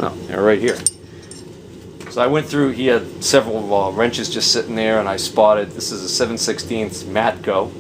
Oh, they're right here. So I went through, he had several wrenches just sitting there, and I spotted, this is a 7/16 Matco,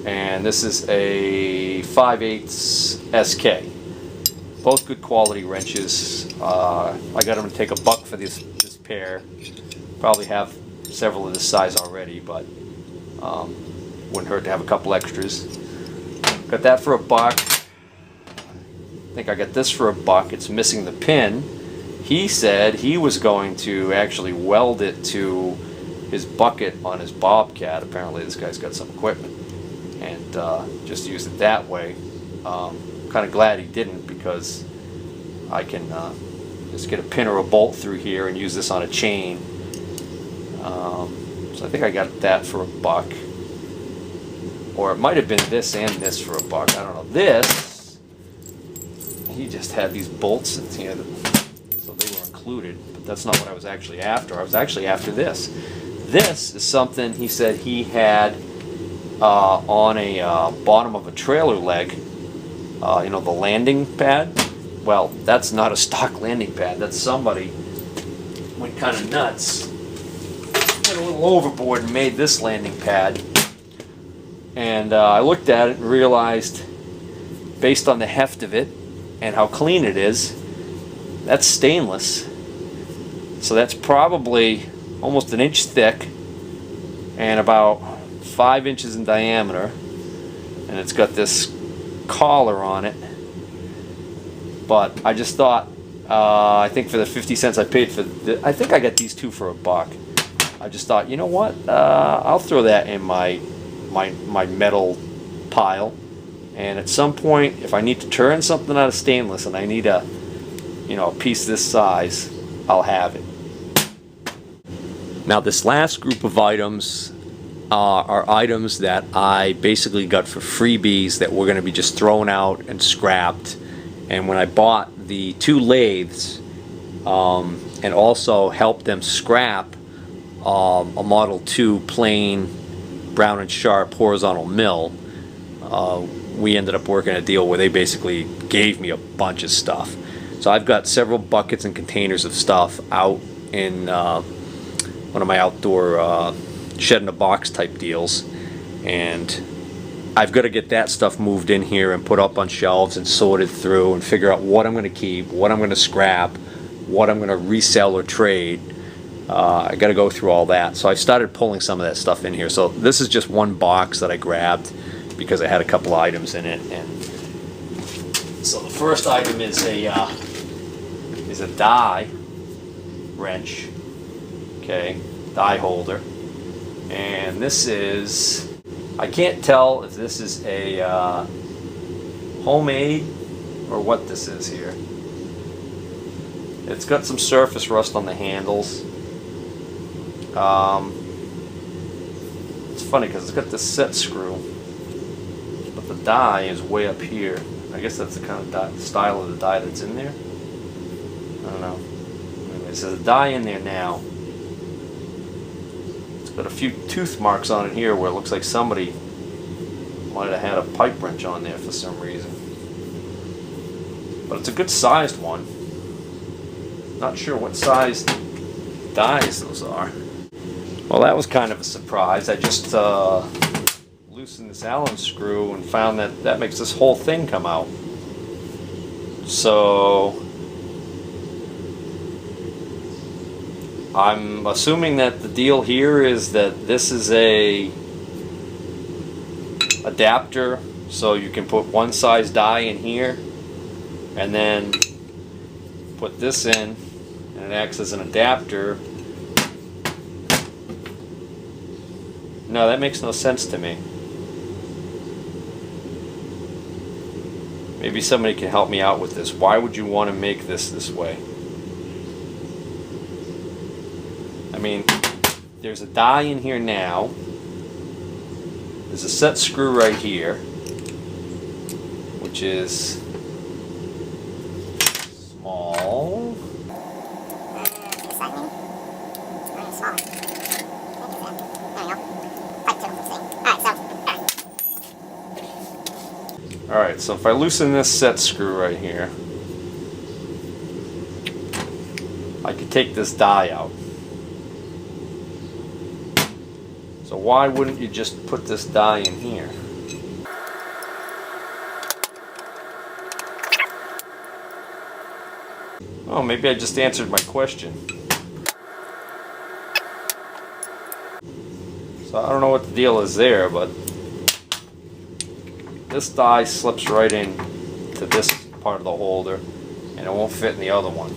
and this is a 5/8 SK. Both good quality wrenches. I got them to take $1 for this pair. Probably have several of this size already, but wouldn't hurt to have a couple extras. Got that for $1. I think I got this for $1. It's missing the pin. He said he was going to actually weld it to his bucket on his Bobcat. Apparently this guy's got some equipment, and just use it that way. Kind of glad he didn't, because I can just get a pin or a bolt through here and use this on a chain. So I think I got that for $1. Or it might have been this and this for $1. I don't know. This, he just had these bolts in here, so they were included, but that's not what I was actually after. I was actually after this. This is something he said he had on a bottom of a trailer leg, you know, the landing pad. Well, that's not a stock landing pad. That's somebody went kind of nuts, went a little overboard and made this landing pad. And I looked at it and realized, based on the heft of it and how clean it is, that's stainless. So that's probably almost 1 inch thick and about 5 inches in diameter. And it's got this collar on it. But I just thought, I think for the 50 cents I paid for, I think I got these two for $1. I just thought, you know what, I'll throw that in my metal pile, and at some point, if I need to turn something out of stainless and I need a, you know, a piece this size, I'll have it. Now this last group of items are items that I basically got for freebies that were going to be just thrown out and scrapped. And when I bought the 2 lathes and also helped them scrap a Model 2 plain Brown and Sharp horizontal mill, we ended up working a deal where they basically gave me a bunch of stuff. So I've got several buckets and containers of stuff out in one of my outdoor shed in a box type deals, and I've got to get that stuff moved in here and put up on shelves and sorted through and figure out what I'm going to keep, what I'm going to scrap, what I'm going to resell or trade. I got to go through all that. So I started pulling some of that stuff in here. So this is just one box that I grabbed because I had a couple items in it. And so the first item is a die wrench, okay, die holder, and this is, I can't tell if this is a homemade or what this is here. It's got some surface rust on the handles. It's funny because it's got this set screw, but the die is way up here. I guess that's the kind of style of the die that's in there. I don't know. Anyway, so the die in there now. It's got a few tooth marks on it here where it looks like somebody might have had a pipe wrench on there for some reason. But it's a good sized one. Not sure what size dies those are. Well, that was kind of a surprise. I just loosened this Allen screw and found that that makes this whole thing come out. So I'm assuming that the deal here is that this is a adapter, so you can put one size die in here and then put this in, and it acts as an adapter. No, that makes no sense to me. Maybe somebody can help me out with this. Why would you want to make this way? I mean, there's a die in here now. There's a set screw right here, which is small. Alright, so if I loosen this set screw right here, I could take this die out. So why wouldn't you just put this die in here? Oh, maybe I just answered my question. So I don't know what the deal is there, but this die slips right in to this part of the holder, and it won't fit in the other one.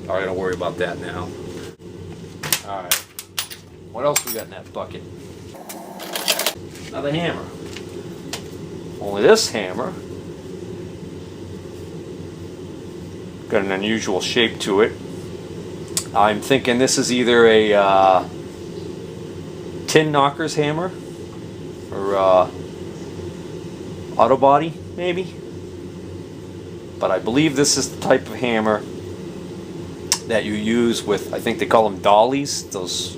Alright, don't worry about that now. Alright, what else we got in that bucket? Another hammer. Only this hammer got an unusual shape to it. I'm thinking this is either a tin knocker's hammer or auto body, maybe. But I believe this is the type of hammer that you use with, I think they call them dollies, those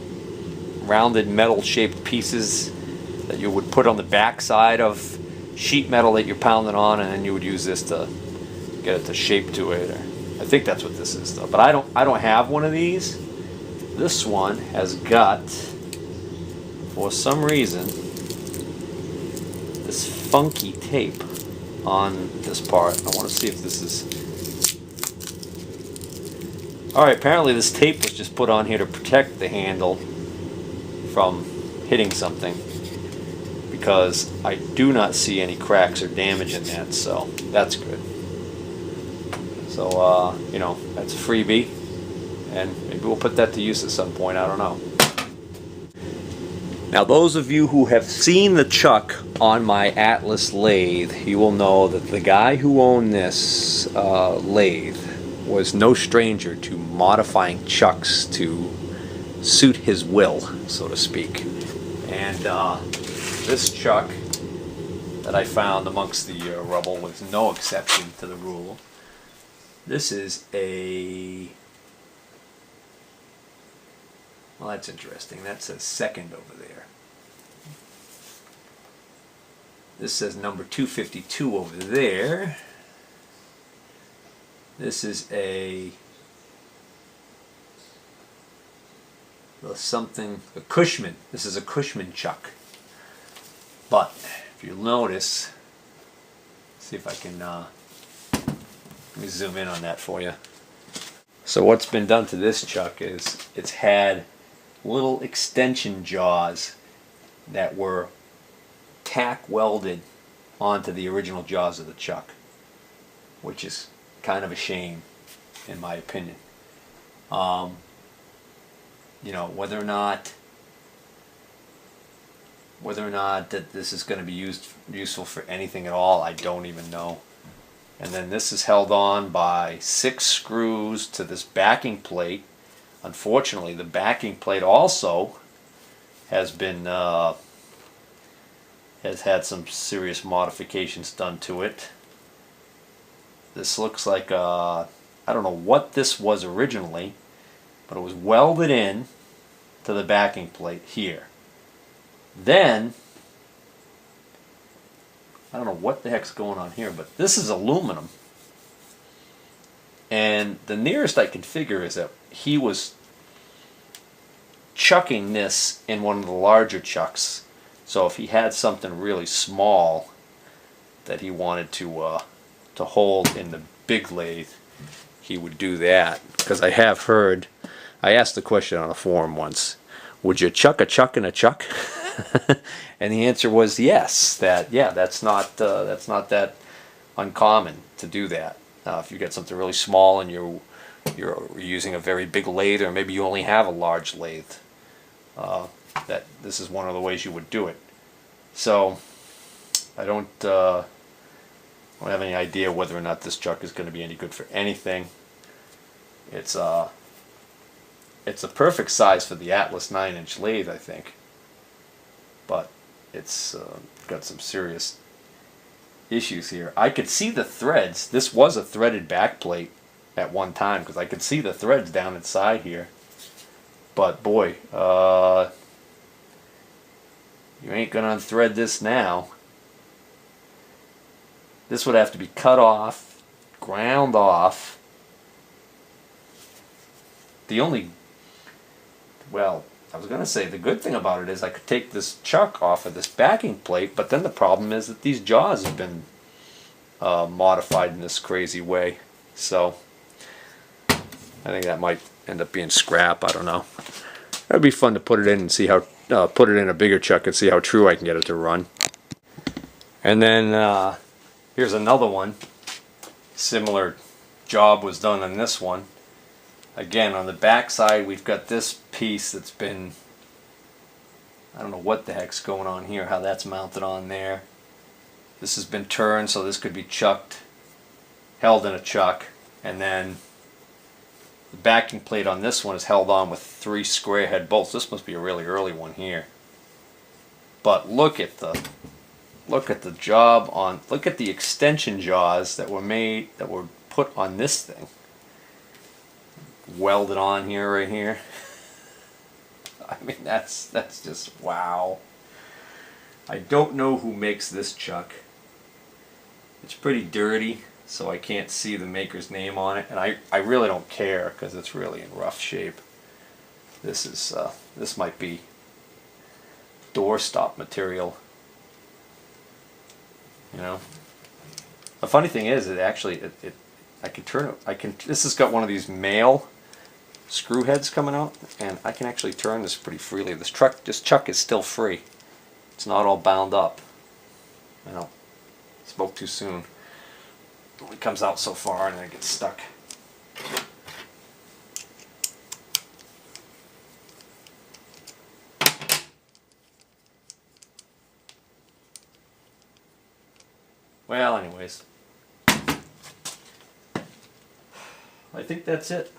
rounded metal shaped pieces that you would put on the back side of sheet metal that you're pounding on, and then you would use this to get it to shape to it. I think that's what this is though. But I don't have one of these. This one has got, for some reason, this funky tape on this part. I want to see if this is... Alright, apparently this tape was just put on here to protect the handle from hitting something, because I do not see any cracks or damage in that, so that's good. So, you know, that's a freebie, and maybe we'll put that to use at some point, I don't know. Now, those of you who have seen the chuck on my Atlas lathe, you will know that the guy who owned this lathe was no stranger to modifying chucks to suit his will, so to speak. And this chuck that I found amongst the rubble was no exception to the rule. This is a... Well, that's interesting. That says second over there. This says number 252 over there. This is a Cushman. This is a Cushman chuck. But if you'll notice, see if I can let me zoom in on that for you. So what's been done to this chuck is it's had little extension jaws that were tack welded onto the original jaws of the chuck, which is kind of a shame in my opinion. You know, whether or not that this is going to be useful for anything at all, I don't even know. And then this is held on by 6 screws to this backing plate. Unfortunately, the backing plate also has been has had some serious modifications done to it. This looks like I don't know what this was originally, but it was welded in to the backing plate here. Then I don't know what the heck's going on here, but this is aluminum. And the nearest I can figure is that he was chucking this in one of the larger chucks. So if he had something really small that he wanted to hold in the big lathe, he would do that. Because I have heard, I asked the question on a forum once, would you chuck a chuck in a chuck? And the answer was yes. That's not that uncommon to do that. If you get something really small and you're using a very big lathe, or maybe you only have a large lathe, that this is one of the ways you would do it. So I don't have any idea whether or not this chuck is going to be any good for anything. It's a perfect size for the Atlas 9-inch lathe, I think, but it's got some serious issues here. I could see the threads. This was a threaded back plate at one time, because I could see the threads down inside here. But boy, you ain't gonna unthread this now. This would have to be cut off, ground off, well, I was going to say the good thing about it is I could take this chuck off of this backing plate, but then the problem is that these jaws have been modified in this crazy way. So I think that might end up being scrap. I don't know. It would be fun to put it in and see how, put it in a bigger chuck and see how true I can get it to run. And then here's another one. Similar job was done on this one. Again, on the back side we've got this piece that's been, I don't know what the heck's going on here, how that's mounted on there. This has been turned, so this could be chucked, held in a chuck, and then the backing plate on this one is held on with 3 square head bolts. This must be a really early one here. But look at the job on, look at the extension jaws that were put on this thing. Welded on here, right here. I mean, that's just wow. I don't know who makes this chuck. It's pretty dirty, so I can't see the maker's name on it, and I really don't care because it's really in rough shape. This might be doorstop material. You know, the funny thing is, I can turn it. This has got one of these male screw heads coming out, and I can actually turn this pretty freely. This chuck is still free. It's not all bound up. I know, spoke too soon. It only comes out so far and then it gets stuck. Well, anyways, I think that's it.